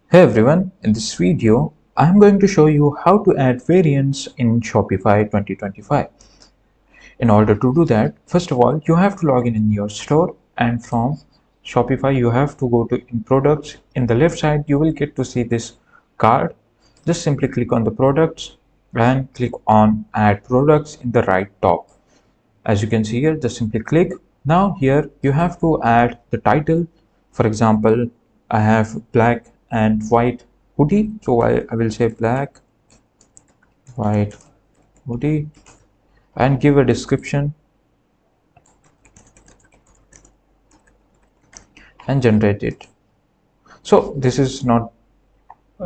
Hey everyone, in this video, I'm going to show you how to add variants in Shopify 2025. In order to do that, first of all, you have to log in your store, and from Shopify, you have to go to in products. In the left side, you will get to see this card. Just simply click on the products and click on add products in the right top. As you can see here, just simply click. Now here you have to add the title. For example, I have black and white hoodie, so I will say black white hoodie and give a description and generate it. So this is not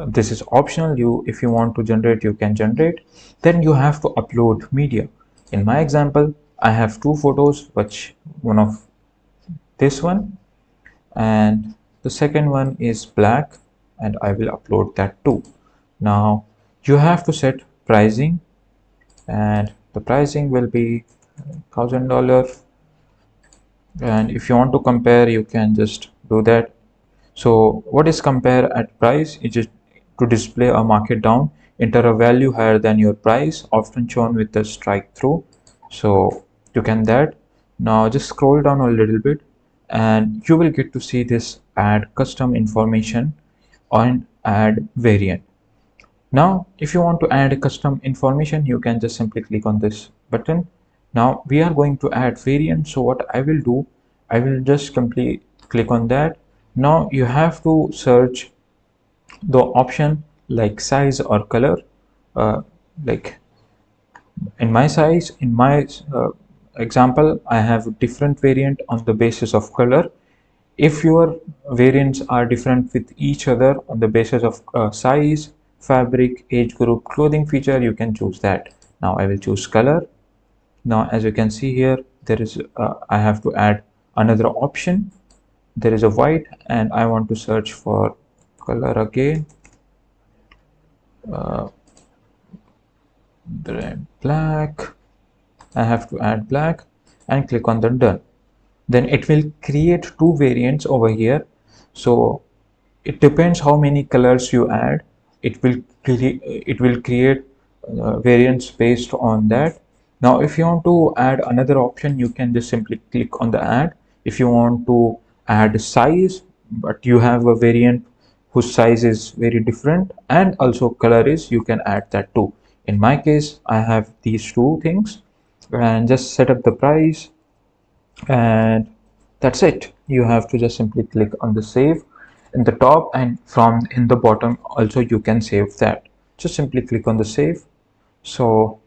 this is optional. You, if you want to generate, you can generate. Then you have to upload media. In my example, I have two photos, which one of this one and the second one is black, and I will upload that too. Now you have to set pricing, and the pricing will be $1,000, and if you want to compare, you can just do that. So what is compare at price? Is just to display a market down, enter a value higher than your price, often shown with the strike through. So you can that. Now just scroll down a little bit and you will get to see this add custom information and add variant. Now if you want to add a custom information, you can just simply click on this button. Now we are going to add variant, so what I will do, I will just simply click on that. Now you have to search the option like size or color. Like in my size, in my example, I have different variant on the basis of color. If your variants are different with each other on the basis of size, fabric, age group, clothing feature, you can choose that. Now I will choose color. Now as you can see here, there is I have to add another option. There is a white and I want to search for color again. Black. I have to add black and click on the done. Then it will create two variants over here. So it depends how many colors you add. It will create variants based on that. Now if you want to add another option, you can just simply click on the add. If you want to add size, but you have a variant whose size is very different and also color is, you can add that too. In my case, I have these two things, and just set up the price, and that's it. You have to just simply click on the save in the top, and from in the bottom also you can save that. Just simply click on the save. So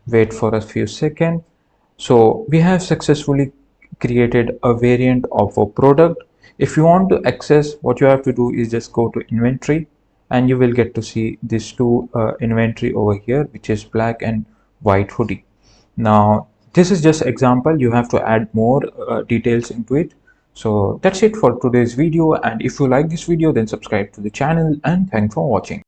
wait for a few seconds. So we have successfully created a variant of a product. If you want to access, what you have to do is just go to inventory, and you will get to see these two inventory over here, which is black and white hoodie. Now this is just example. You have to add more details into it. So that's it for today's video, and if you like this video, then subscribe to the channel, and thanks for watching.